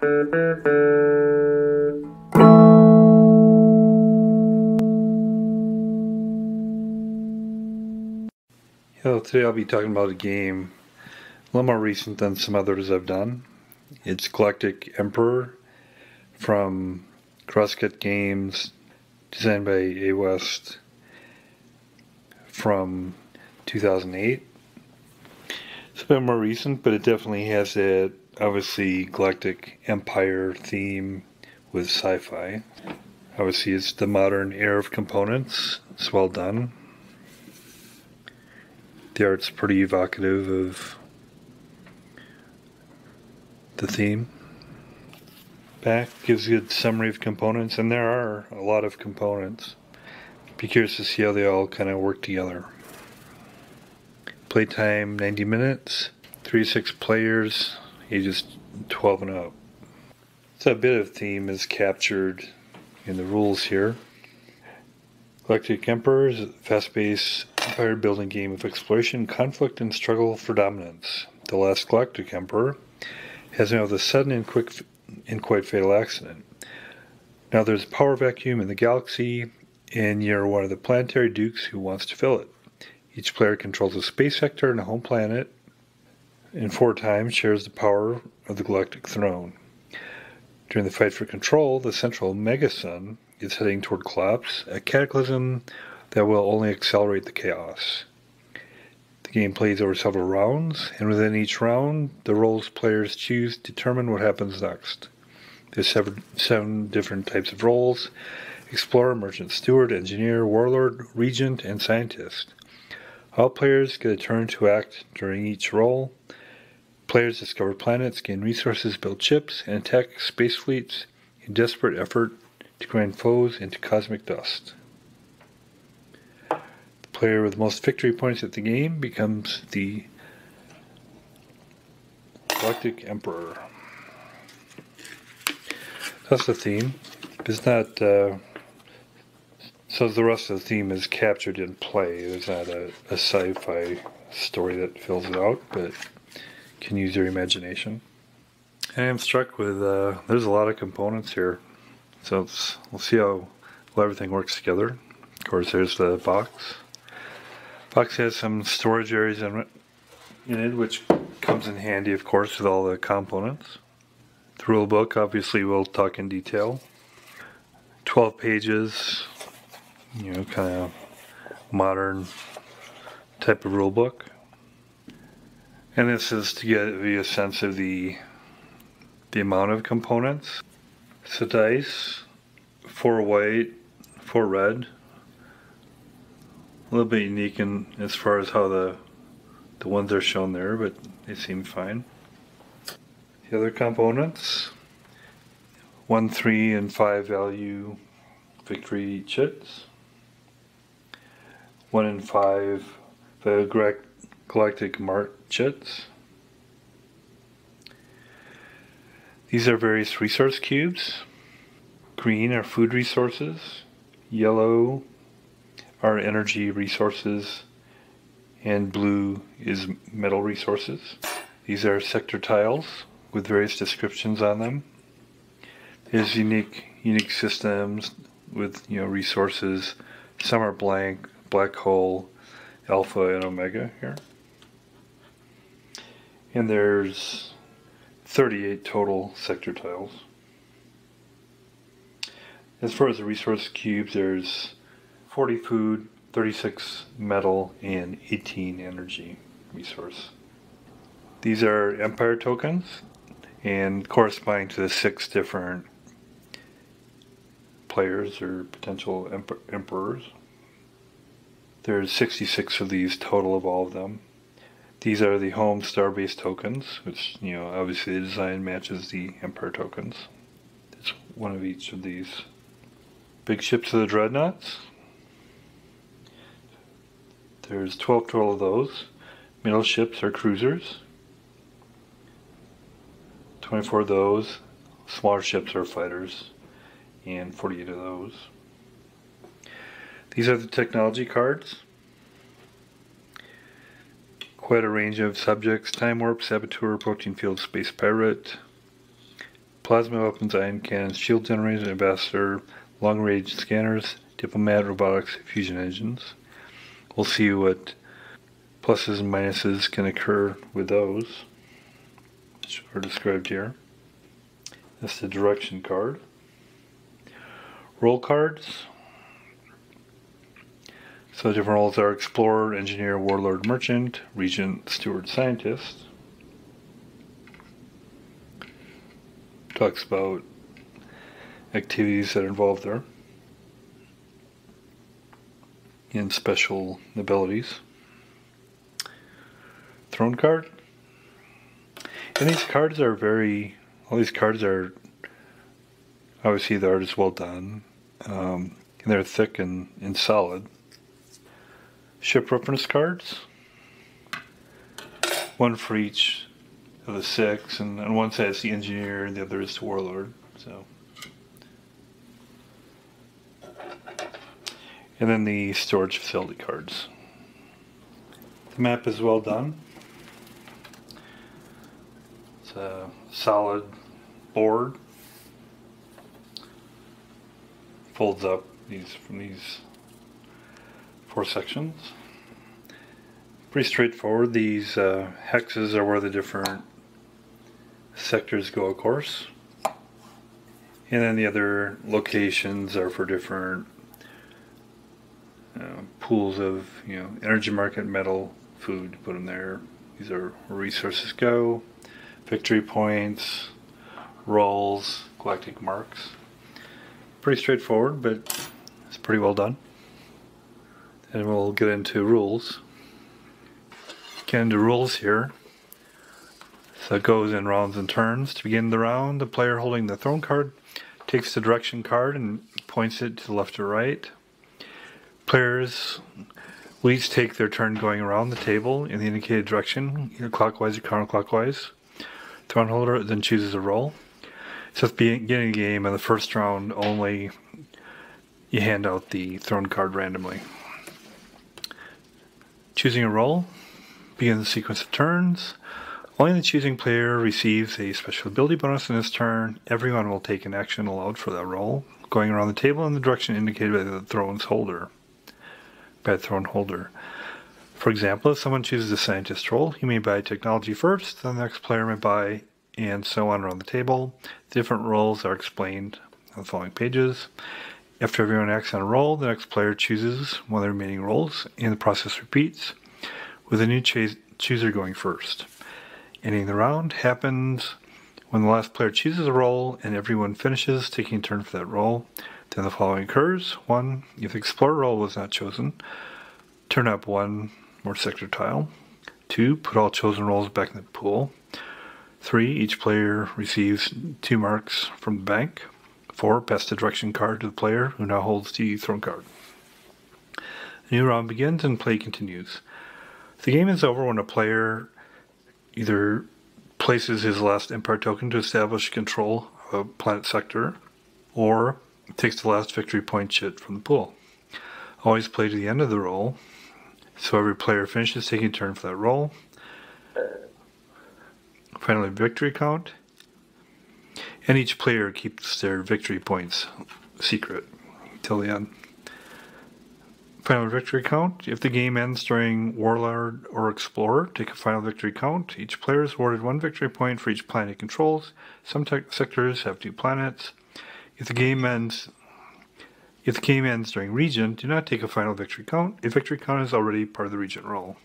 Today I'll be talking about a game a little more recent than some others I've done. It's Galactic Emperor from CrossCut Games, designed by A. West, from 2008. It's a bit more recent, but it definitely has that obviously Galactic Empire theme with sci-fi. Obviously it's the modern era of components. It's well done. The art's pretty evocative of the theme. Back gives a good summary of components, and there are a lot of components. Be curious to see how they all kind of work together. Playtime 90 minutes, 3 to 6 players, ages 12 and up. So a bit of theme is captured in the rules here. Galactic Emperor is a fast-paced empire building game of exploration, conflict, and struggle for dominance. The last Galactic Emperor has met with a sudden and quite fatal accident. Now there's a power vacuum in the galaxy, and you're one of the planetary dukes who wants to fill it. Each player controls a space sector and a home planet, and 4 times shares the power of the galactic throne. During the fight for control, the central megasun is heading toward collapse, a cataclysm that will only accelerate the chaos. The game plays over several rounds, and within each round, the roles players choose determine what happens next. There's 7 different types of roles: explorer, merchant, steward, engineer, warlord, regent, and scientist. All players get a turn to act during each role. Players discover planets, gain resources, build ships, and attack space fleets in desperate effort to grind foes into cosmic dust. The player with the most victory points at the game becomes the Galactic Emperor. That's the theme. It's not, so the rest of the theme is captured in play. There's not a sci-fi story that fills it out, but you can use your imagination. And I'm struck with, there's a lot of components here. So we'll see how well everything works together. Of course, there's the box. Box has some storage areas in it, which comes in handy, of course, with all the components. The rule book, obviously, we'll talk in detail. 12 pages, you know, kind of modern type of rule book. And this is to give you a sense of the amount of components. So dice, 4 white, 4 red. A little bit unique in as far as how the ones are shown there, but they seem fine. The other components, 1, 3, and 5 value victory chits. 1 and 5 the Galactic Mart chits. These are various resource cubes. Green are food resources, yellow are energy resources, and blue is metal resources. These are sector tiles with various descriptions on them. There's unique systems with, you know, resources. Some are blank, black hole, alpha, and omega here. And there's 38 total sector tiles. As far as the resource cubes, there's 40 food, 36 metal, and 18 energy resource. These are empire tokens, and corresponding to the 6 different players or potential emperors. There's 66 of these total of all of them. These are the home star-based tokens, which, you know, obviously the design matches the Empire tokens. It's one of each of these. Big ships of the dreadnoughts. There's 12 total of those. Middle ships are cruisers. 24 of those. Smaller ships are fighters. And 48 of those. These are the technology cards. Quite a range of subjects: time warp, saboteur, protein field, space pirate, plasma weapons, ion cannons, shield generators, ambassador, long-range scanners, diplomat, robotics, fusion engines. We'll see what pluses and minuses can occur with those, which are described here. That's the direction card. Role cards. So the different roles are Explorer, Engineer, Warlord, Merchant, Regent, Steward, Scientist. Talks about activities that are involved there and special abilities. Throne card. And these cards are all these cards are, obviously the art is well done. And they're thick and solid. Ship reference cards. One for each of the 6, and on one side is the engineer and the other is the warlord. So, and then the storage facility cards. The map is well done. It's a solid board. Folds up from these 4 sections. Pretty straightforward. These hexes are where the different sectors go, of course. And then the other locations are for different pools of, energy market, metal, food. Put them there. These are where resources go. Victory points, rolls, galactic marks. Pretty straightforward, but it's pretty well done. And we'll get into rules. Get into rules here. So it goes in rounds and turns. To begin the round, the player holding the throne card takes the direction card and points it to the left or right. Players will each take their turn going around the table in the indicated direction, either clockwise or counterclockwise. Throne holder then chooses a role. So at the beginning of the game, in the first round only, you hand out the throne card randomly. Choosing a role begins the sequence of turns. Only the choosing player receives a special ability bonus in his turn. Everyone will take an action allowed for that role, going around the table in the direction indicated by the throne holder. For example, if someone chooses the scientist role, he may buy technology first, then the next player may buy, and so on around the table. The different roles are explained on the following pages. After everyone acts on a role, the next player chooses one of the remaining roles, and the process repeats, with a new chooser going first. Ending the round happens when the last player chooses a role and everyone finishes taking a turn for that role. Then the following occurs. 1. If the Explorer role was not chosen, turn up 1 more sector tile. 2. Put all chosen roles back in the pool. 3. Each player receives 2 marks from the bank. 4. Pass the direction card to the player who now holds the throne card. A new round begins and play continues. The game is over when a player either places his last Empire token to establish control of a planet sector, or takes the last victory point chit from the pool. Always play to the end of the roll, so every player finishes taking a turn for that roll. Finally, victory count, and each player keeps their victory points secret till the end. Final victory count. If the game ends during Warlord or Explorer, take a final victory count. Each player is awarded 1 victory point for each planet it controls. Some sectors have 2 planets. If the game ends during Regent, do not take a final victory count. A victory count is already part of the Regent role.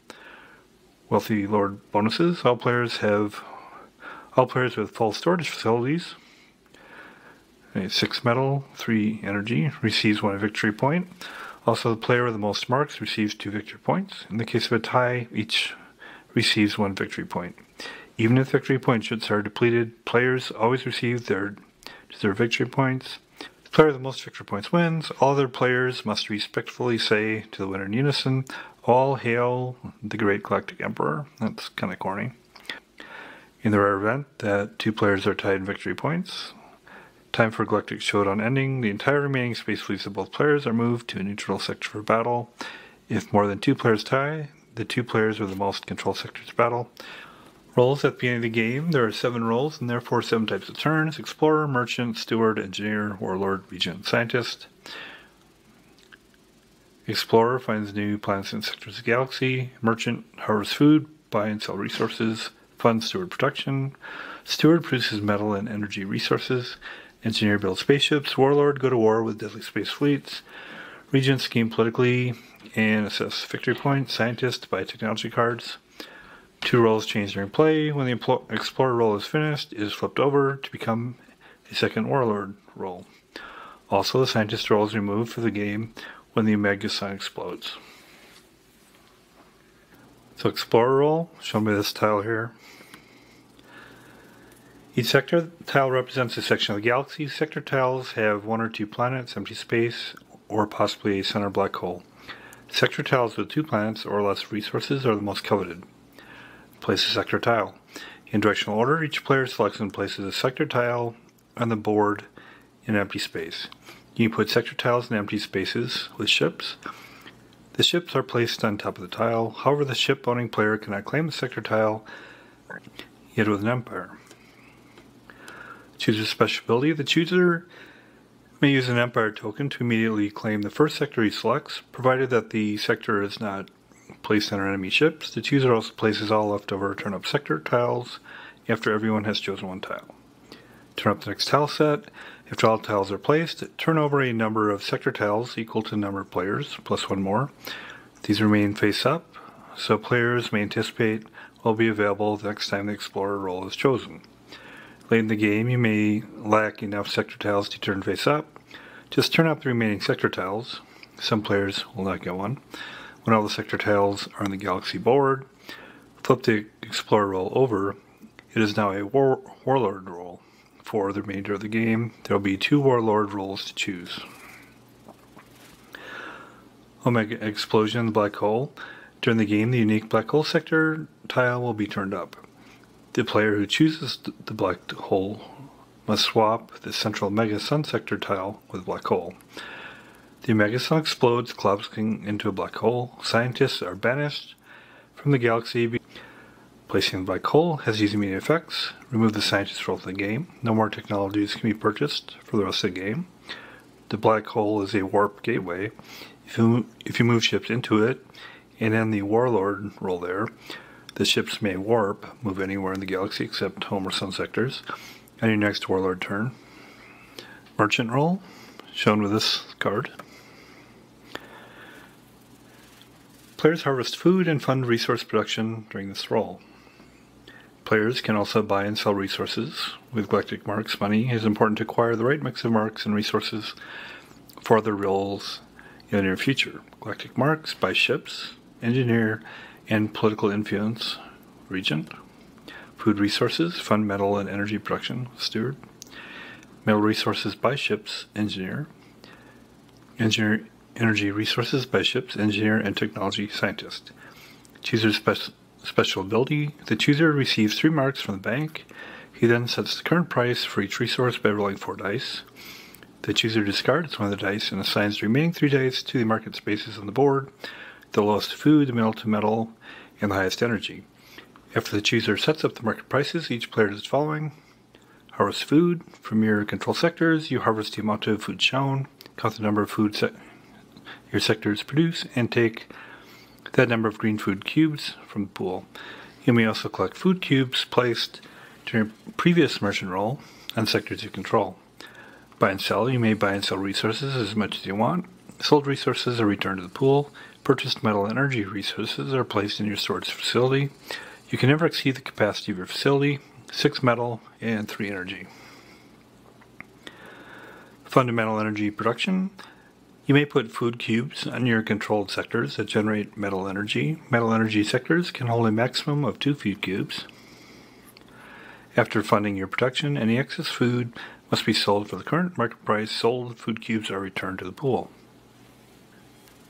Wealthy Lord bonuses. All players with full storage facilities, 6 metal, 3 energy, receives 1 victory point. Also, the player with the most marks receives 2 victory points. In the case of a tie, each receives 1 victory point. Even if victory point chits are depleted, players always receive their victory points. The player with the most victory points wins. All other players must respectfully say to the winner in unison, "All hail the great Galactic Emperor." That's kind of corny. In the rare event that 2 players are tied in victory points, time for Galactic Showdown ending, the entire remaining space fleets of both players are moved to a neutral sector for battle. If more than 2 players tie, the 2 players with the most control sectors battle. Roles at the beginning of the game. There are 7 roles and therefore 7 types of turns: Explorer, Merchant, Steward, Engineer, Warlord, Regent, Scientist. Explorer finds new planets and sectors of the galaxy. Merchant harvests food, buy and sell resources, funds steward production. Steward produces metal and energy resources. Engineer builds spaceships. Warlord go to war with deadly space fleets. Regent scheme politically and assess victory points. Scientist buy technology cards. 2 roles change during play. When the Explorer role is finished, it is flipped over to become a second Warlord role. Also, the Scientist role is removed for the game when the Omega Sun explodes. So Explorer role, shown by this tile here. Each sector tile represents a section of the galaxy. Sector tiles have 1 or 2 planets, empty space, or possibly a center black hole. Sector tiles with 2 planets or less resources are the most coveted. Place a sector tile. In directional order, each player selects and places a sector tile on the board in empty space. You can put sector tiles in empty spaces with ships. The ships are placed on top of the tile. However, the ship-owning player cannot claim the sector tile, yet with an empire. Choose a special ability. The chooser may use an empire token to immediately claim the first sector he selects, provided that the sector is not placed on enemy ships. The chooser also places all leftover turn-up sector tiles after everyone has chosen 1 tile. Turn up the next tile set. After all tiles are placed, turn over a number of sector tiles equal to the number of players, plus 1 more. These remain face up, so players may anticipate will be available the next time the Explorer role is chosen. Late in the game, you may lack enough sector tiles to turn face up. Just turn up the remaining sector tiles. Some players will not get one. When all the sector tiles are on the galaxy board, flip the Explorer role over. It is now a Warlord role. For the remainder of the game, there will be 2 Warlord roles to choose. Omega Explosion in the black hole. During the game, the unique black hole sector tile will be turned up. The player who chooses the black hole must swap the central Omega Sun sector tile with a black hole. The Omega Sun explodes, collapsing into a black hole. Scientists are banished from the galaxy. Placing the black hole has these immediate effects. Remove the scientist role from the game. No more technologies can be purchased for the rest of the game. The black hole is a warp gateway. If you move ships into it and end the Warlord role there, the ships may warp, move anywhere in the galaxy except home or sun sectors, on your next Warlord turn. Merchant role, shown with this card. Players harvest food and fund resource production during this role. Players can also buy and sell resources. With Galactic Marks money, it is important to acquire the right mix of marks and resources for other roles in the near future. Galactic Marks buy ships, engineer, and political influence, Regent. Food resources fund metal and energy production, Steward. Metal resources buy ships, Engineer. Energy resources buy ships, Engineer, and Technology Scientist. Chooser's special ability. The chooser receives 3 marks from the bank. He then sets the current price for each resource by rolling 4 dice. The chooser discards 1 of the dice and assigns the remaining 3 dice to the market spaces on the board, the lowest food, the middle to metal, and the highest energy. After the chooser sets up the market prices, each player does the following. Harvest food. From your control sectors, you harvest the amount of food shown, count the number of food your sectors produce, and take that number of green food cubes from the pool. You may also collect food cubes placed during a previous merchant roll on sectors you control. Buy and sell. You may buy and sell resources as much as you want. Sold resources are returned to the pool. Purchased metal and energy resources are placed in your storage facility. You can never exceed the capacity of your facility, 6 metal and 3 energy. Fundamental energy production. You may put food cubes on your controlled sectors that generate metal energy. Metal energy sectors can hold a maximum of 2 food cubes. After funding your production, any excess food must be sold for the current market price. Sold food cubes are returned to the pool.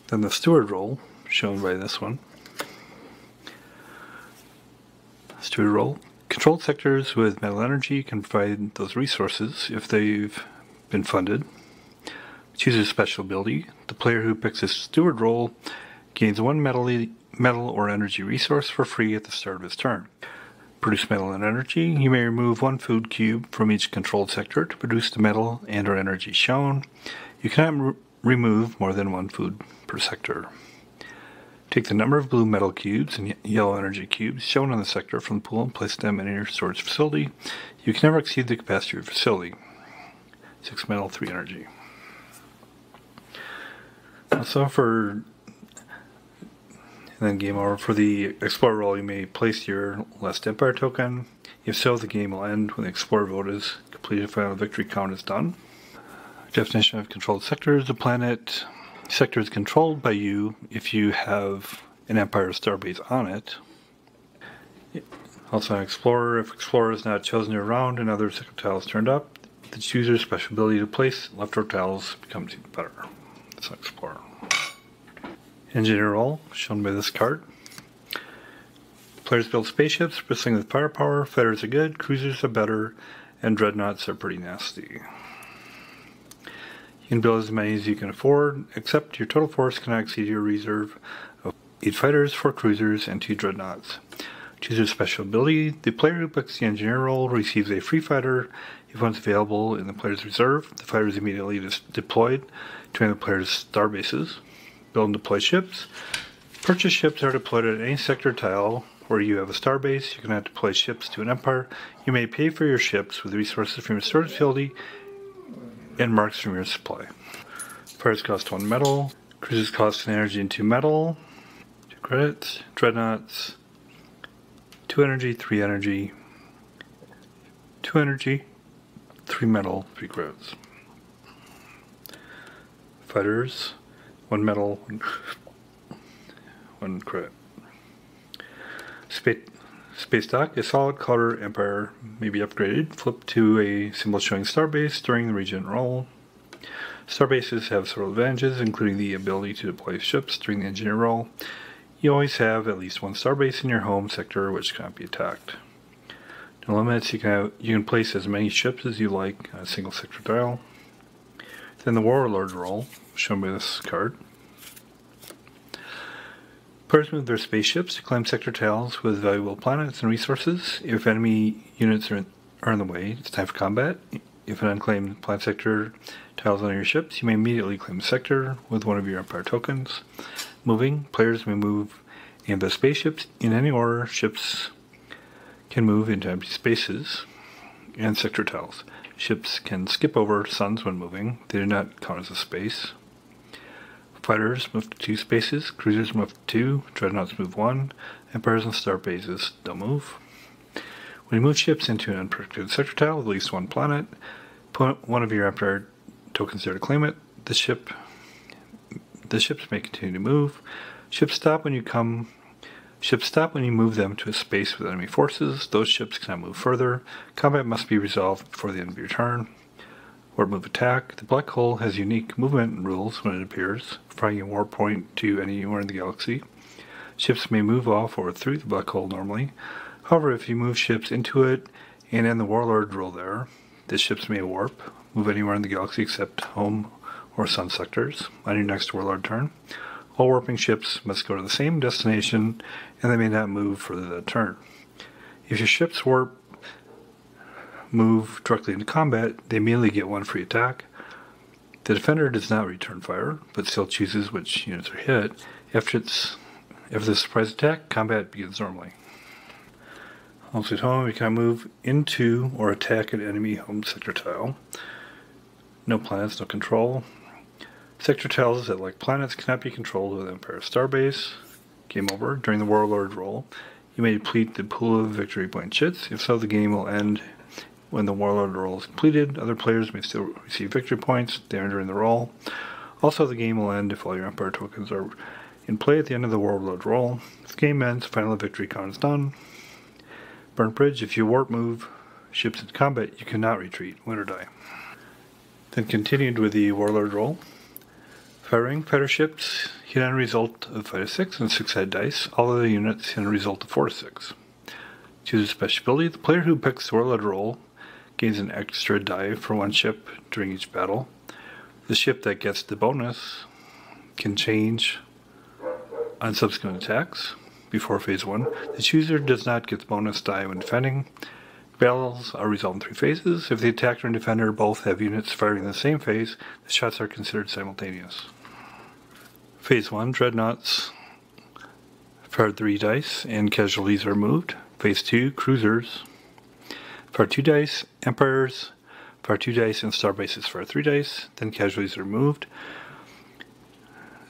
Then the steward role, shown by this one. Steward role. Controlled sectors with metal energy can provide those resources if they've been funded. Choose a special ability. The player who picks a steward role gains 1 metal or energy resource for free at the start of his turn. Produce metal and energy. You may remove one food cube from each controlled sector to produce the metal and or energy shown. You cannot remove more than one food per sector. Take the number of blue metal cubes and yellow energy cubes shown on the sector from the pool and place them in your storage facility. You can never exceed the capacity of your facility. 6 metal, 3 energy. Also and then game over. For the Explorer role, you may place your last Empire token. If so, the game will end when the Explorer vote is completed. Final victory count is done. Definition of controlled sectors. The planet sector is controlled by you if you have an Empire starbase on it. Also on Explorer, if Explorer is not chosen your round and other sector tiles turned up, the chooser's special ability to place leftover tiles becomes even better. That's on Explorer. Engineer role, shown by this card. Players build spaceships bristling with firepower. Fighters are good, cruisers are better, and dreadnoughts are pretty nasty. You can build as many as you can afford, except your total force cannot exceed your reserve of 8 fighters, 4 cruisers, and 2 dreadnoughts. Choose your special ability. The player who picks the engineer role receives a free fighter if one's available in the player's reserve. The fighter is immediately deployed to the player's star bases. Build and deploy ships. Purchase ships are deployed at any sector tile where you have a star base. You cannot deploy ships to an empire. You may pay for your ships with resources from your storage facility and marks from your supply. Fighters cost 1 metal. Cruisers cost an energy and 2 metal. 2 credits. Dreadnoughts 2 energy, 3 energy, 2 energy, 3 metal, 3 credits. Fighters 1 metal, 1 credit. Space dock, a solid color Empire may be upgraded. Flip to a symbol showing starbase during the regent roll. Starbases have several advantages, including the ability to deploy ships during the engineer roll. You always have at least 1 starbase in your home sector which cannot be attacked. No limits, you can place as many ships as you like on a single sector tile. Then the Warlord roll, shown by this card. Players move their spaceships to claim sector tiles with valuable planets and resources. If enemy units are in the way, it's time for combat. If an unclaimed planet sector tiles on your ships, you may immediately claim the sector with one of your Empire tokens. Moving, players may move and the spaceships in any order. Ships can move into empty spaces and sector tiles. Ships can skip over suns when moving. They do not count as a space. Fighters move to 2 spaces, cruisers move to 2, dreadnoughts move 1, empires and star bases don't move. When you move ships into an unpredicted sector tile with at least 1 planet, put one of your Empire tokens there to claim it. The ships may continue to move. Ships stop when you move them to a space with enemy forces. Those ships cannot move further. Combat must be resolved before the end of your turn. Warp move attack. The black hole has unique movement rules when it appears, providing a warp point to anywhere in the galaxy. Ships may move off or through the black hole normally. However, if you move ships into it and end the Warlord rule there, the ships may warp, move anywhere in the galaxy except home or sun sectors on your next Warlord turn. All warping ships must go to the same destination and they may not move further that turn. If your ships move directly into combat, they immediately get 1 free attack. The defender does not return fire, but still chooses which units are hit. After the surprise attack, combat begins normally. Also at home, you can move into or attack an enemy home sector tile. No planets, no control. Sector tiles that, like planets, cannot be controlled with Empire Starbase. Game over. During the Warlord roll, you may deplete the pool of victory point chits. If so, the game will end when the Warlord roll is completed. Other players may still receive victory points they earned during the roll. Also, the game will end if all your Empire tokens are in play at the end of the Warlord roll. If the game ends, final victory count is done. Burnt Bridge, if you warp move ships into combat, you cannot retreat, win or die. Then continued with the Warlord roll. Firing, fighter ships hit on a result of 5 to 6 and 6-sided dice. All other units hit on a result of 4 to 6. Choose a special ability. The player who picks the Warlord roll gains an extra die for 1 ship during each battle. The ship that gets the bonus can change on subsequent attacks. before Phase 1. The chooser does not get the bonus die when defending. Battles are resolved in 3 phases. If the attacker and defender both have units firing in the same phase, the shots are considered simultaneous. Phase 1, Dreadnoughts fire 3 dice and casualties are moved. Phase 2, Cruisers fire 2 dice, Empires fire 2 dice, and Star Bases fire 3 dice, then casualties are moved.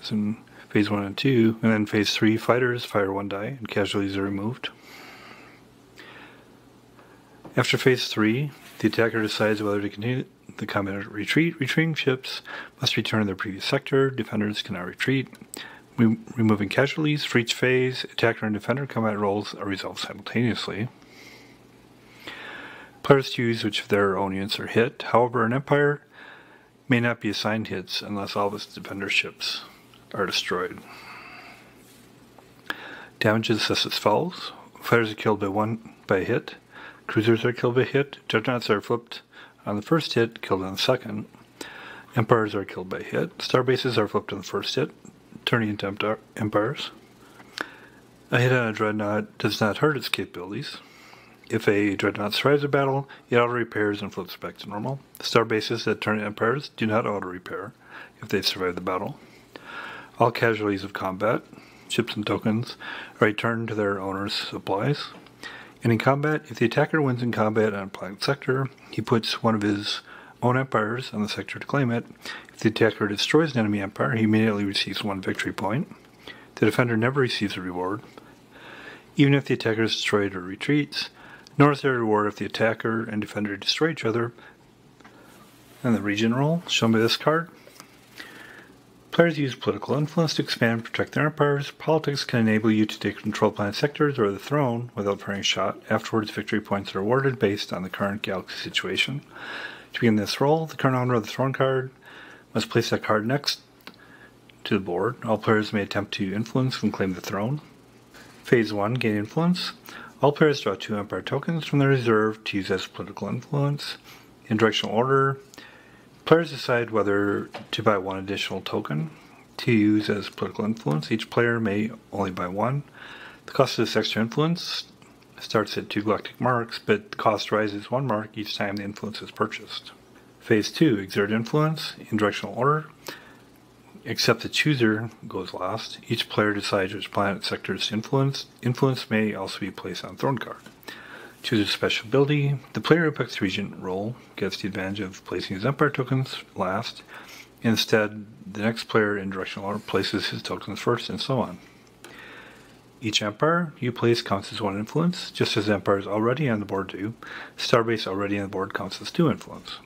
So Phase 1 and 2, and then Phase 3, Fighters fire 1 die and casualties are removed. After Phase 3, the attacker decides whether to continue the combat or retreat. Retreating ships must return to their previous sector. Defenders cannot retreat. Removing casualties. For each phase, attacker and defender combat rolls are resolved simultaneously. Players choose which of their own units are hit. However, an Empire may not be assigned hits unless all of its defender ships are destroyed. Damage is assessed as follows. Fighters are killed by a hit. Cruisers are killed by a hit. Dreadnoughts are flipped on the first hit, killed on the second. Empires are killed by a hit. Star Bases are flipped on the first hit, turning into Empires. A hit on a Dreadnought does not hurt its capabilities. If a Dreadnought survives a battle, it auto-repairs and flips back to normal. Star Bases that turn into Empires do not auto-repair if they survive the battle. All casualties of combat, ships and tokens, are returned to their owner's supplies. And in combat, if the attacker wins in combat on a planet sector, he puts one of his own empires on the sector to claim it. If the attacker destroys an enemy empire, he immediately receives 1 victory point. The defender never receives a reward, even if the attacker is destroyed or retreats, nor is there a reward if the attacker and defender destroy each other. And the region roll, shown by this card. Players use political influence to expand and protect their empires. Politics can enable you to take control of planet sectors or the throne without firing a shot. Afterwards, victory points are awarded based on the current galaxy situation. To begin this roll, the current owner of the throne card must place that card next to the board. All players may attempt to influence and claim the throne. Phase 1, gain influence. All players draw 2 empire tokens from their reserve to use as political influence. In directional order, players decide whether to buy 1 additional token to use as political influence. Each player may only buy 1. The cost of this extra influence starts at 2 galactic marks, but the cost rises 1 mark each time the influence is purchased. Phase 2, exert influence in directional order, except the chooser goes last. Each player decides which planet sectors to influence. Influence may also be placed on throne card. Choose a special ability. The player who picks the regent role gets the advantage of placing his empire tokens last. Instead, the next player in directional order places his tokens first, and so on. Each empire you place counts as 1 influence, just as empires already on the board do. Starbase already on the board counts as 2 influence.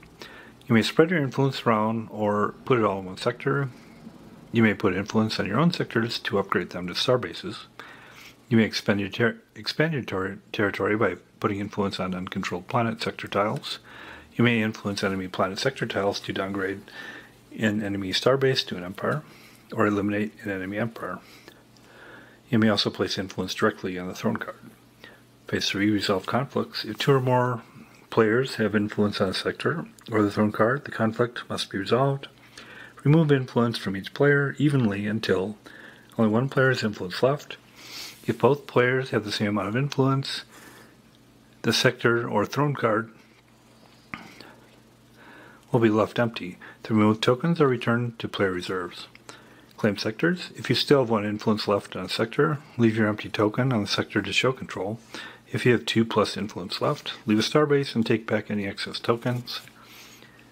You may spread your influence around or put it all in one sector. You may put influence on your own sectors to upgrade them to starbases. You may expand your territory by putting influence on uncontrolled planet sector tiles. You may influence enemy planet sector tiles to downgrade an enemy starbase to an empire, or eliminate an enemy empire. You may also place influence directly on the throne card. Phase 3, resolve conflicts. If 2 or more players have influence on a sector or the throne card, the conflict must be resolved. Remove influence from each player evenly until only 1 player has influence left. If both players have the same amount of influence, the sector or throne card will be left empty. The removed tokens are returned to player reserves. Claim sectors. If you still have 1 influence left on a sector, leave your empty token on the sector to show control. If you have 2+ influence left, leave a starbase and take back any excess tokens.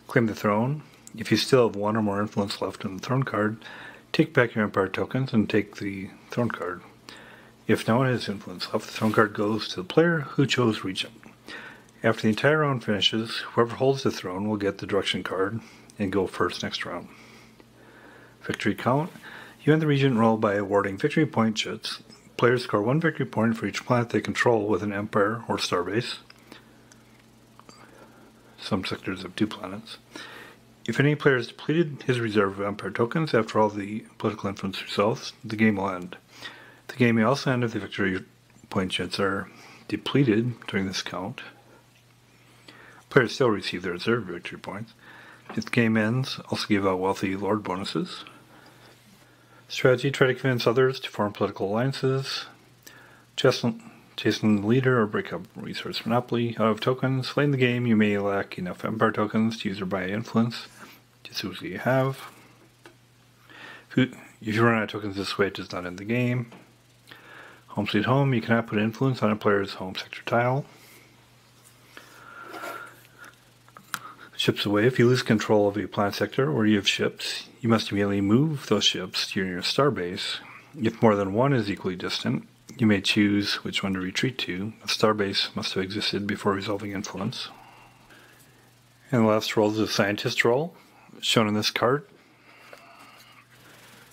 Claim the throne. If you still have 1 or more influence left on the throne card, take back your empire tokens and take the throne card. If no one has influence left, the throne card goes to the player who chose regent. After the entire round finishes, whoever holds the throne will get the direction card and go first next round. Victory count. You end the regent roll by awarding victory point chits. Players score 1 victory point for each planet they control with an empire or starbase. Some sectors have 2 planets. If any player has depleted his reserve of empire tokens after all the political influence resolves, the game will end. The game may also end if the victory point chits are depleted during this count. Players still receive their reserve victory points. If the game ends, also give out wealthy lord bonuses. Strategy, try to convince others to form political alliances. chasing the leader or break up resource monopoly. Out of tokens, late in the game you may lack enough empire tokens to use or buy influence. Just see what you have. If you run out of tokens this way, it does not end the game. Home Sweet Home, you cannot put influence on a player's home sector tile. Ships away. If you lose control of a planet sector or you have ships, you must immediately move those ships to your nearest starbase. If more than one is equally distant, you may choose which one to retreat to. A starbase must have existed before resolving influence. And the last role is the scientist role, shown in this card.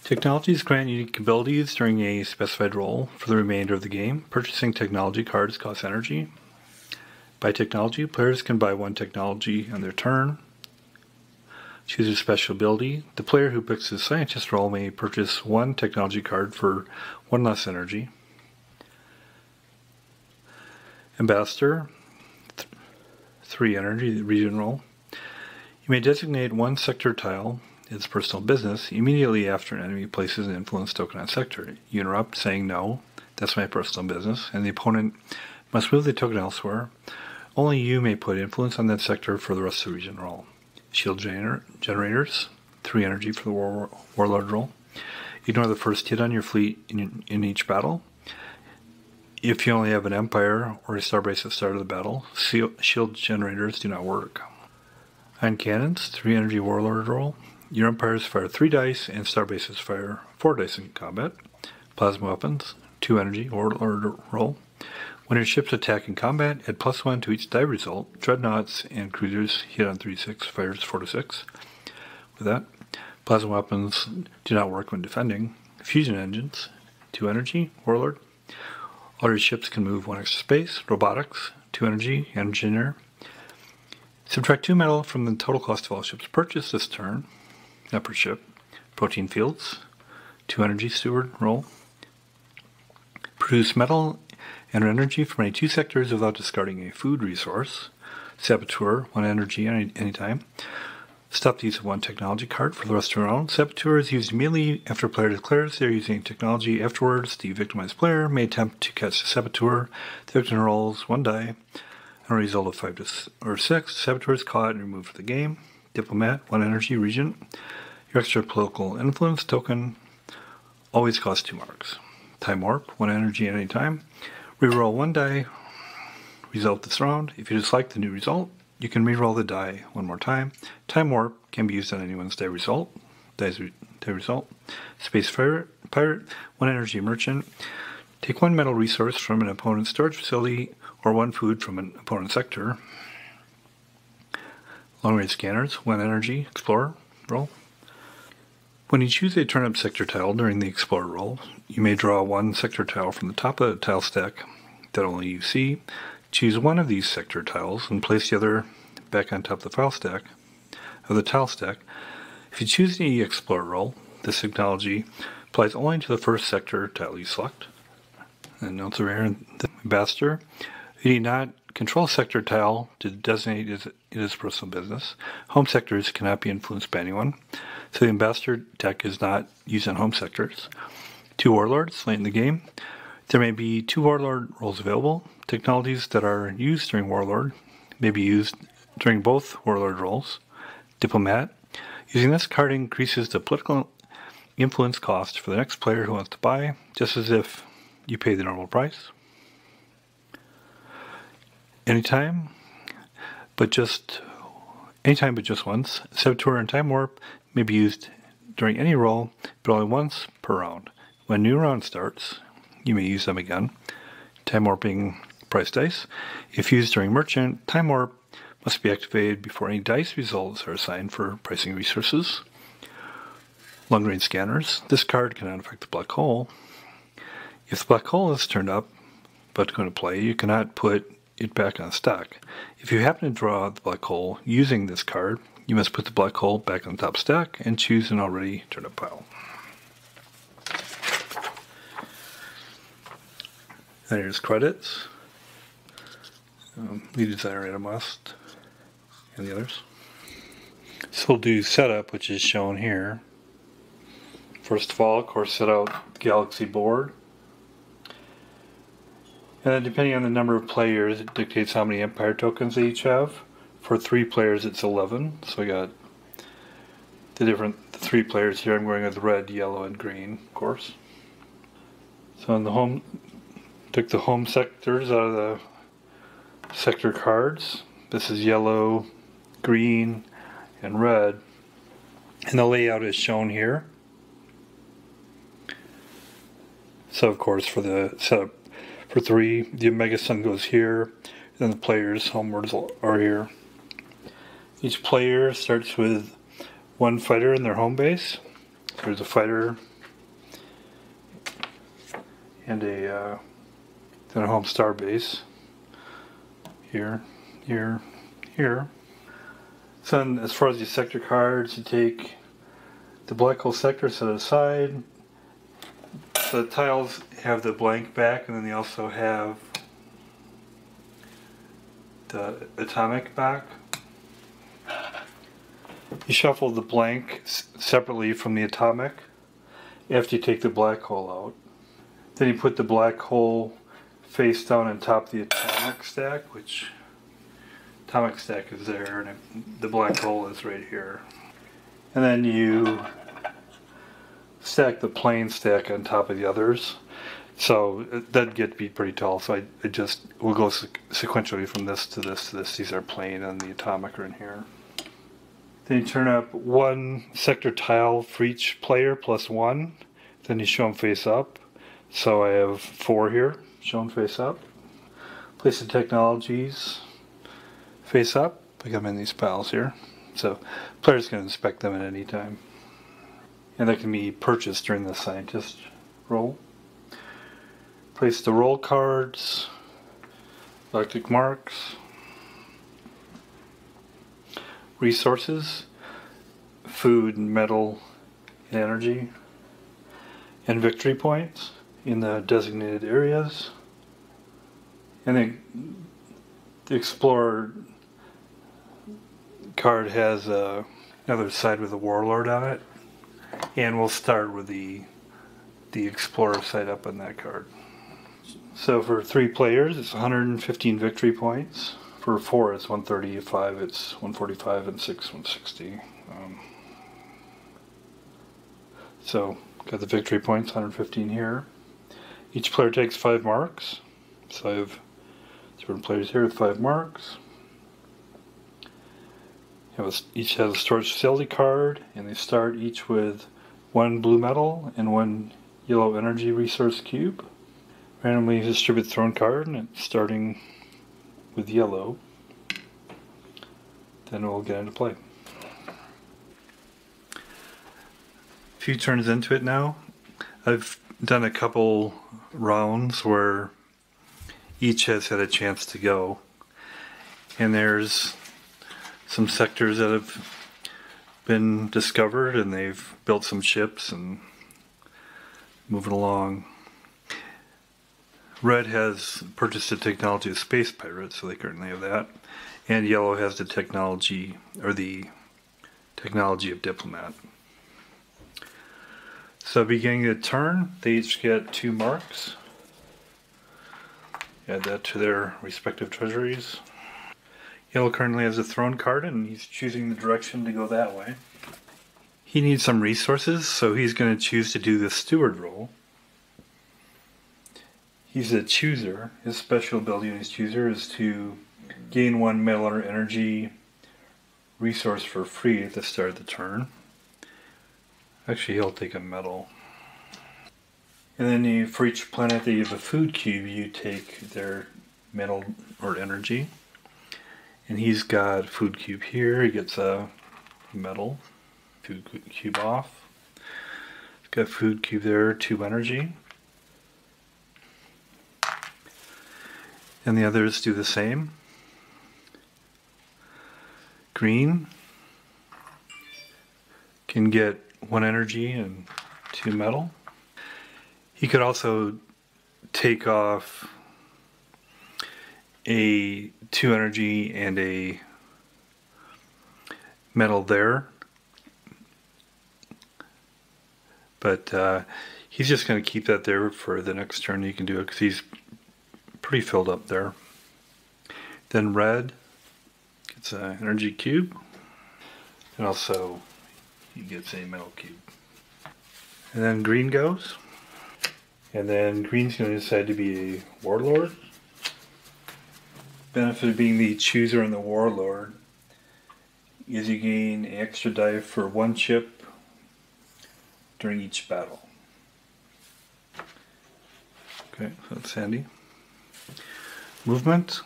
Technologies grant unique abilities during a specified role for the remainder of the game. Purchasing technology cards costs energy. By technology, players can buy one technology on their turn. Choose a special ability. The player who picks the scientist role may purchase one technology card for one less energy. Ambassador, 3 energy, the region role. You may designate one sector tile as personal business immediately after an enemy places an influence token on sector. You interrupt, saying no, that's my personal business, and the opponent must move the token elsewhere. Only you may put influence on that sector for the rest of the region role. Shield generators, 3 energy for the warlord role. Ignore the first hit on your fleet in each battle. If you only have an empire or a starbase at the start of the battle, shield generators do not work. On cannons, 3 energy warlord role. Your empires fire 3 dice and starbases fire 4 dice in combat. Plasma weapons, 2 energy warlord role. When your ships attack in combat, add +1 to each die result. Dreadnoughts and cruisers hit on 3-6, fires 4-6. With that, plasma weapons do not work when defending. Fusion engines, 2 energy, warlord. All your ships can move 1 extra space. Robotics, 2 energy, engineer. Subtract 2 metal from the total cost of all ships purchased this turn, not per ship. Protein fields, 2 energy, steward role. Produce metal and energy from any 2 sectors without discarding a food resource. Saboteur, 1 energy anytime. Stop the use of 1 technology card for the rest of the round. Saboteur is used immediately after a player declares they are using technology. Afterwards, the victimized player may attempt to catch the saboteur. The victim rolls 1 die, and a result of 5 or 6. The saboteur is caught and removed from the game. Diplomat, 1 energy, regent. Your extra political influence token always costs 2 marks. Time warp, 1 energy at any time. Reroll 1 die, result this round. If you dislike the new result, you can reroll the die 1 more time. Time warp can be used on anyone's die result. Space pirate, 1 energy merchant. Take 1 metal resource from an opponent's storage facility or 1 food from an opponent's sector. Long range scanners, 1 energy, explorer roll. When you choose a turnip sector tile during the explorer roll, you may draw 1 sector tile from the top of the tile stack that only you see. Choose 1 of these sector tiles and place the other back on top of the tile stack. If you choose the explorer roll, this technology applies only to the first sector tile you select. And notes are here. The ambassador, you need not control sector tile to designate it as personal business. Home sectors cannot be influenced by anyone, so the ambassador deck is not used on home sectors. 2 warlords late in the game. There may be 2 warlord roles available. Technologies that are used during warlord may be used during both warlord roles. Diplomat. Using this card increases the political influence cost for the next player who wants to buy, just as if you pay the normal price. Anytime but just once. Saboteur and Time Warp may be used during any roll, but only once per round. When a new round starts, you may use them again. Time Warping price dice. If used during Merchant, Time Warp must be activated before any dice results are assigned for pricing resources. Long range scanners. This card cannot affect the black hole. If the black hole is turned up but going to play, you cannot put it back on stack. If you happen to draw the black hole using this card, you must put the black hole back on top stack and choose an already turned up pile. And here's credits. Lead designer Adam West and the others. So we'll do setup, which is shown here. First of all, of course, set out Galaxy board. And then depending on the number of players, it dictates how many Empire tokens they each have. For 3 players, it's 11. So I got the 3 players here. I'm going with red, yellow, and green, of course. So in the home, took the home sectors out of the sector cards. This is yellow, green, and red. And the layout is shown here. So of course for the setup for 3, the Omega Sun goes here, then the players' homeworlds are here. Each player starts with 1 fighter in their home base. There's a fighter and then a home star base. Here, here, here. So then, as far as the sector cards, you take the black hole sector, set it aside. The tiles have the blank back, and then they also have the atomic back. You shuffle the blank separately from the atomic after you take the black hole out. Then you put the black hole face down on top of the atomic stack, which atomic stack is there, and the black hole is right here. And then you stack the plane stack on top of the others. So that'd get to be pretty tall, so we'll go sequentially from this to this to this. These are plane and the atomic are in here. Then you turn up 1 sector tile for each player plus 1. Then you show them face up. So I have 4 here, shown face up. Place the technologies face up. Like I'm in these piles here. So players can inspect them at any time. And they can be purchased during the scientist roll. Place the roll cards, galactic marks, resources, food, metal, and energy, and victory points in the designated areas. And then the Explorer card has another side with a warlord on it. And we'll start with the Explorer side up on that card. So for 3 players, it's 115 victory points. For 4, it's 130. 5, it's 145, and 6, 160. So got the victory points, 115 here. Each player takes 5 marks. So I have different players here with 5 marks. Each has a storage facility card, and they start each with 1 blue metal and 1 yellow energy resource cube. Randomly distribute throne card, and it's starting with yellow. Then we'll get into play. A few turns into it now. I've done a couple rounds where each has had a chance to go. And there's some sectors that have been discovered, and they've built some ships and moving along. Red has purchased the technology of space pirates, so they currently have that. And yellow has the technology, or the technology of diplomat. So beginning the turn, they each get 2 marks. Add that to their respective treasuries. Yellow currently has a throne card, and he's choosing the direction to go that way. He needs some resources, so he's going to choose to do the steward role. He's a chooser. His special ability in his chooser is to gain 1 metal or energy resource for free at the start of the turn. Actually, he'll take a metal. And then for each planet that you have a food cube, you take their metal or energy. And he's got food cube here. He gets a metal. Food cube off. He's got food cube there, 2 energy. And the others do the same. Green can get 1 energy and 2 metal. He could also take off a 2 energy and a metal there. But he's just going to keep that there for the next turn. You can do it because he's pretty filled up there. Then red gets an energy cube, and also he gets a metal cube. And then green goes, and then green's going to decide to be a warlord. Benefit of being the chooser and the warlord is you gain an extra die for one chip during each battle. Okay, so that's handy. Movement.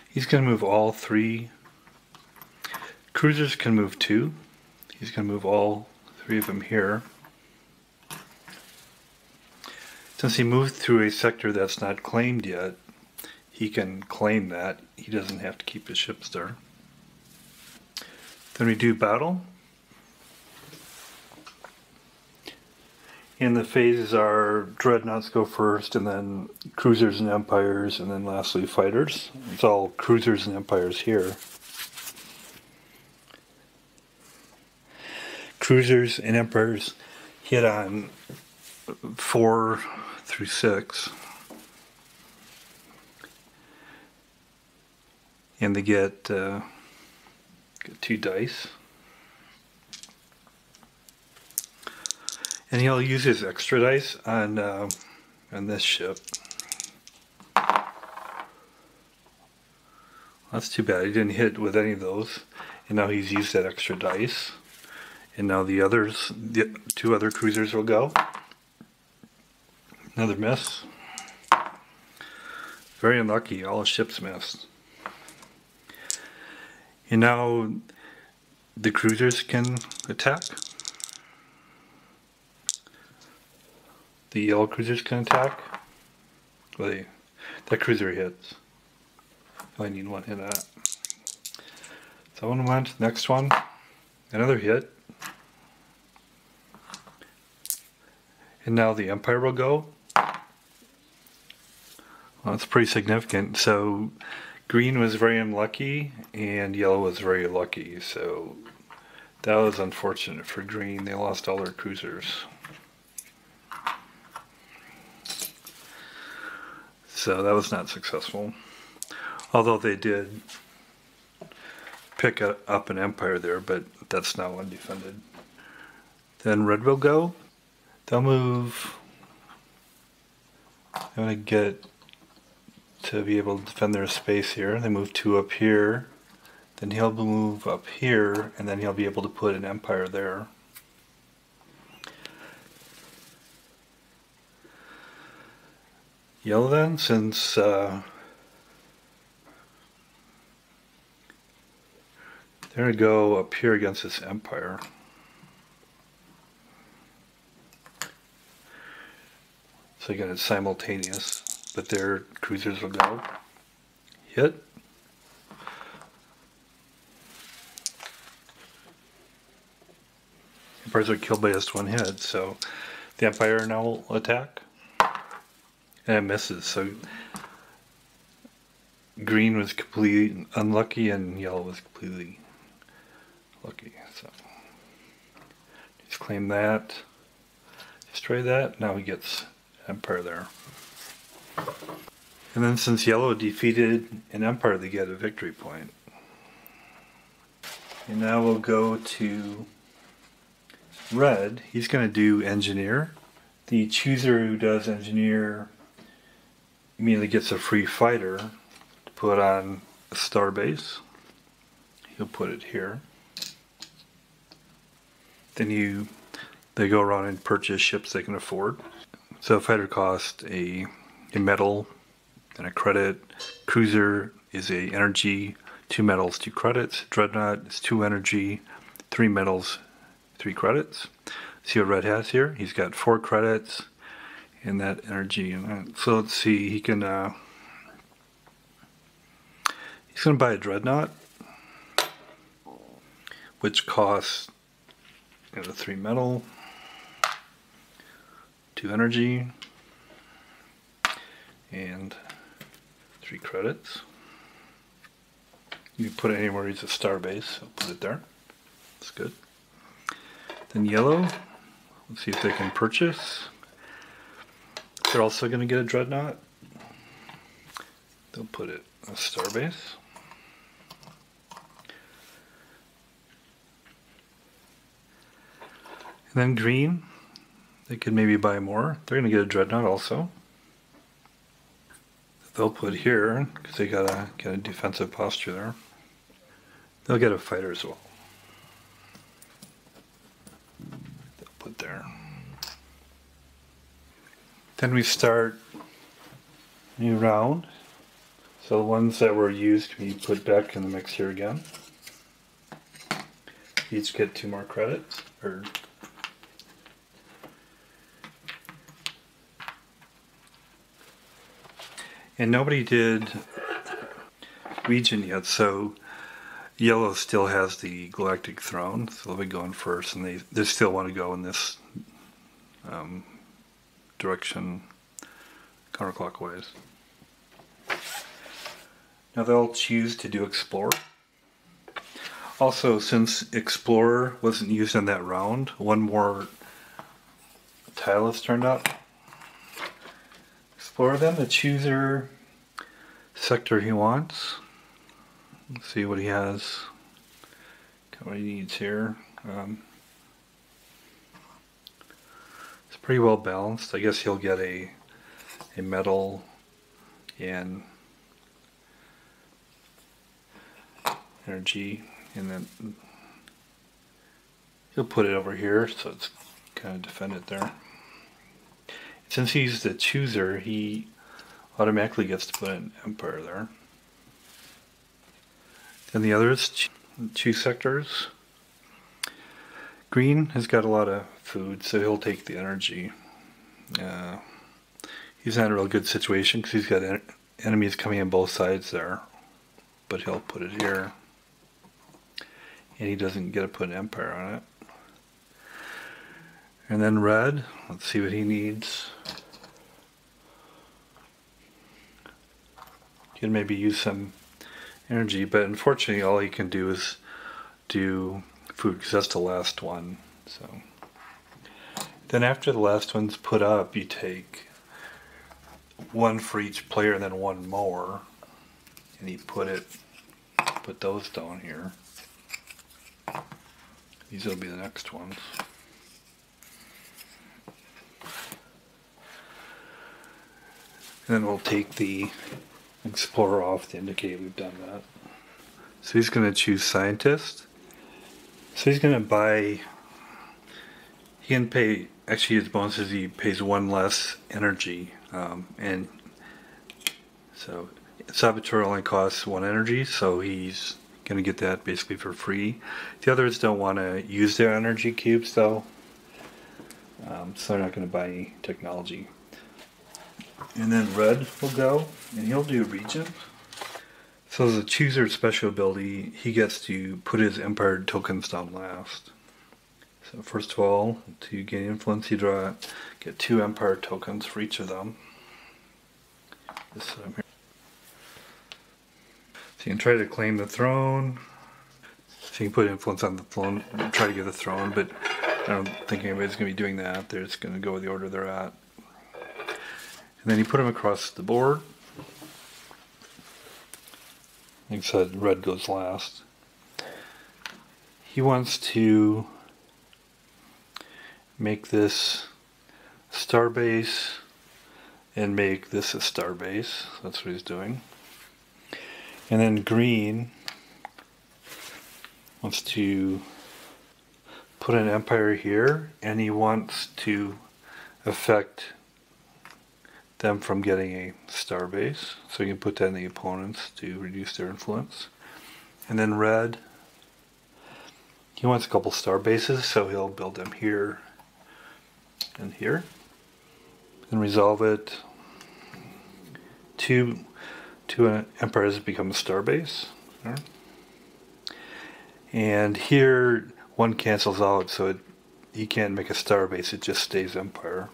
He's going to move all 3. Cruisers can move 2. He's going to move all 3 of them here. Since he moved through a sector that's not claimed yet, he can claim that. He doesn't have to keep his ships there. Then we do battle. And the phases are dreadnoughts go first, and then cruisers and empires, and then lastly fighters. It's all cruisers and empires here. Cruisers and empires hit on 4 through 6. And they get 2 dice. And he'll use his extra dice on this ship. That's too bad. He didn't hit with any of those. And now he's used that extra dice. And now the 2 other cruisers will go. Another miss. Very unlucky. All his ships missed. And now the cruisers can attack. The yellow cruisers can attack. Well, that cruiser hits. I need 1 hit of that. So one went. Next one. Another hit. And now the Empire will go. Well, that's pretty significant. So green was very unlucky and yellow was very lucky. So that was unfortunate for green. They lost all their cruisers. So that was not successful. Although they did pick up an empire there, but that's now undefended. Then red will go. They'll move. They want to get to be able to defend their space here. They move 2 up here. Then he'll move up here, and then he'll be able to put an empire there. Yellow then, since they're going to go up here against this empire. So again, it's simultaneous, but their cruisers will go. Hit. Empires are killed by just 1 hit, so the empire now will attack. And it misses, so green was completely unlucky and yellow was completely lucky. So just claim that, destroy that, now he gets empire there. And then since yellow defeated an empire, they get a victory point. And now we'll go to red. He's going to do engineer. The chooser who does engineer immediately gets a free fighter to put on a star base. He'll put it here. Then they go around and purchase ships they can afford. So a fighter costs a metal and a credit. Cruiser is a energy, 2 metals, 2 credits. Dreadnought is 2 energy, 3 metals, 3 credits. See what red has here? He's got 4 credits and that energy. So let's see, he's gonna buy a dreadnought, which costs 3 metal, 2 energy, and 3 credits. You can put it anywhere he's a star base, I'll put it there. That's good. Then yellow, let's see if they can purchase. They're also going to get a dreadnought. they'll put it in a starbase. And then green, they could maybe buy more. They're going to get a dreadnought also. They'll put here, because they got a defensive posture there. They'll get a fighter as well. They'll put there. Then we start a new round. So the ones that were used can be put back in the mix here again. Each get 2 more credits. And nobody did region yet, so yellow still has the Galactic Throne, so they'll be going first, and they still want to go in this direction counterclockwise. Now they'll choose to do Explorer. Also, since Explorer wasn't used in that round, 1 more tile is turned up. Explore then the chooser sector he wants. Let's see what he has, what he needs here. It's pretty well balanced. I guess he'll get a metal and energy, and then he'll put it over here so it's kind of defended there. Since he's the chooser, he automatically gets to put an Empire there. Then the others choose sectors. Green has got a lot of food, so he'll take the energy. He's not in a real good situation because he's got enemies coming in both sides there, but he'll put it here. And he doesn't get to put an Empire on it. And then red, let's see what he needs. He can maybe use some energy, but unfortunately all he can do is do food because that's the last one. So then after the last one's put up, you take 1 for each player and then 1 more, and you put those down here. These will be the next ones. And then we'll take the Explorer off to indicate we've done that. So he's going to choose Scientist. So he's going to buy, he can pay, actually his bonus is he pays 1 less energy. And so Saboteur only costs 1 energy, so he's going to get that basically for free. The others don't want to use their energy cubes though, so they're not going to buy any technology. And then red will go, and he'll do region. So as a chooser special ability, he gets to put his Empire tokens down last. So first of all, to gain influence, you get 2 Empire tokens for each of them. This here. So you can try to claim the throne. So you can put influence on the throne, try to get the throne, but I don't think anybody's going to be doing that. They're just going to go with the order they're at. And then you put them across the board. Like I said, red goes last. He wants to make this starbase and make this a starbase. That's what he's doing. And then green wants to put an Empire here, and he wants to affect them from getting a starbase, so you can put that in the opponents to reduce their influence. And then red, he wants a couple starbases, so he'll build them here and here. And resolve it. Two empires become a starbase. There. And here, 1 cancels out, so you can't make a starbase, it just stays empire.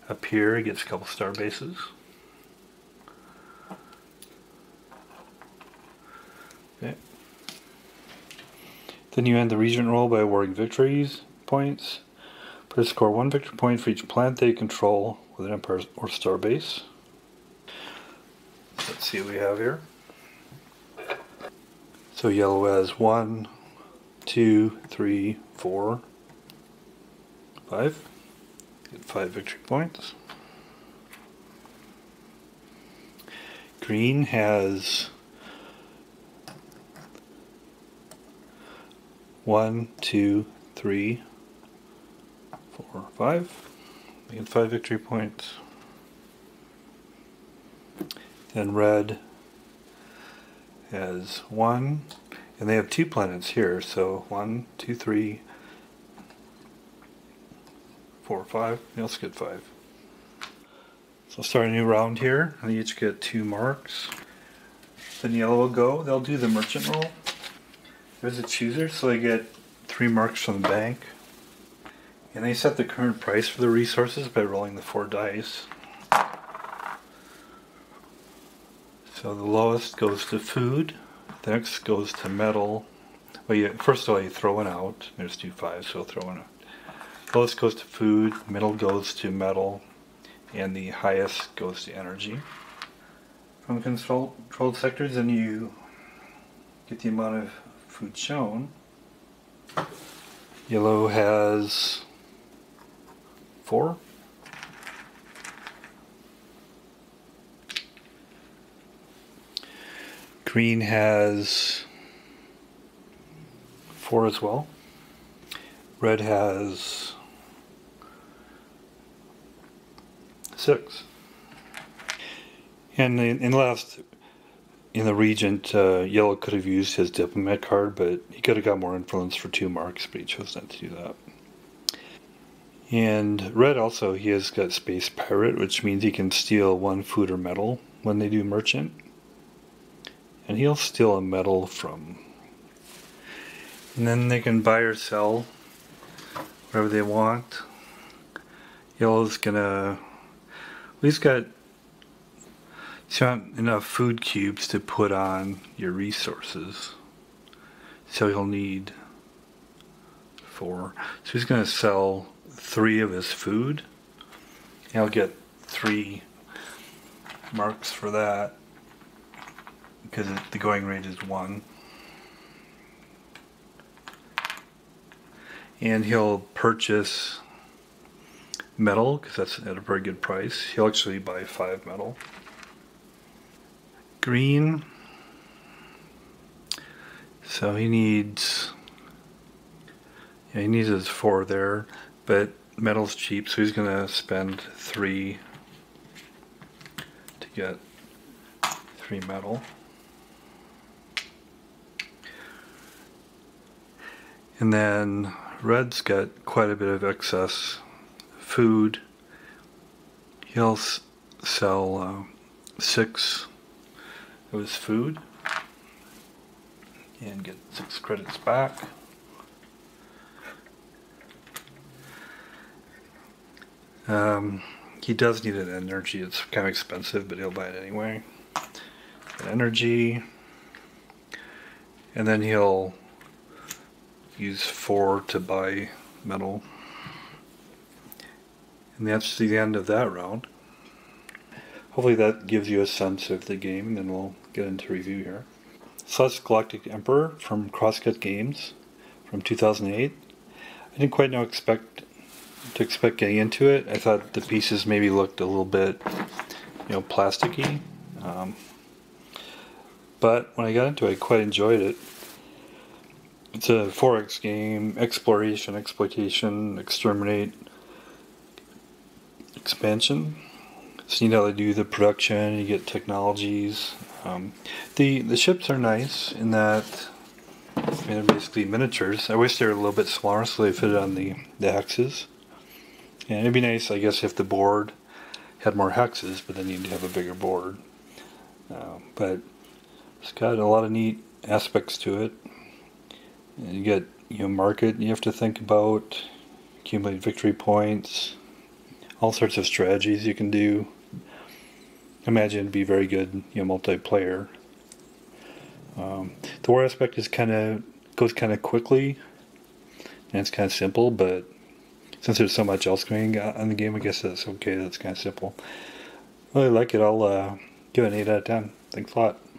Up here, it gets a couple star bases. Okay. Then you end the regent roll by awarding victories points. Put a score 1 victory point for each planet they control with an empire or star base. Let's see what we have here. So yellow has 1, 2, 3, 4, 5. Get 5 victory points. Green has 1, 2, 3, 4, 5. We get 5 victory points. Then red has 1, and they have 2 planets here, so 1, 2, 3, 4, 5. They also get 5. So I'll start a new round here, and they each get 2 marks. Then yellow will go. They'll do the merchant roll. There's a chooser, so they get 3 marks from the bank. And they set the current price for the resources by rolling the 4 dice. So the lowest goes to food, the next goes to metal. Well, first of all, you throw one out. There's 2 5s, so throw one out. Lowest goes to food, middle goes to metal, and the highest goes to energy. From controlled sectors, then you get the amount of food shown. Yellow has 4. Green has 4 as well. Red has 6. And in the Regent, yellow could have used his diplomat card, but he could have got more influence for 2 marks, but he chose not to do that. And red also, he has got space pirate, which means he can steal 1 food or metal when they do merchant. And he'll steal a metal from. And then they can buy or sell whatever they want. Yellow's gonna. He's got enough food cubes to put on your resources. So he'll need 4. So he's gonna sell 3 of his food. He'll get 3 marks for that, because the going rate is 1. And he'll purchase metal, because that's at a very good price. He'll actually buy 5 metal. Green, so he needs his 4 there, but metal's cheap, so he's gonna spend 3 to get 3 metal. And then red's got quite a bit of excess food. He'll sell 6 of his food and get 6 credits back. He does need an energy. It's kind of expensive, but he'll buy it anyway. An energy, and then he'll use 4 to buy metal. And that's the end of that round. Hopefully that gives you a sense of the game, and then we'll get into review here. So that's Galactic Emperor from CrossCut Games from 2008. I didn't quite know expect getting into it. I thought the pieces maybe looked a little bit, plasticky. But when I got into it, I quite enjoyed it. It's a 4X game: exploration, exploitation, exterminate, expansion. It's neat how they do the production. You get technologies. The ships are nice in that they're basically miniatures. I wish they were a little bit smaller so they fit on the hexes. And it'd be nice, I guess, if the board had more hexes, but then you'd have a bigger board. But it's got a lot of neat aspects to it. And you get market you have to think about, accumulate victory points, all sorts of strategies you can do. Imagine it'd be very good, multiplayer. The war aspect is goes kind of quickly, and it's kind of simple, but since there's so much else going on in the game, I guess that's okay. That's kind of simple. I really like it. I'll give it an 8 out of 10. Thanks a lot.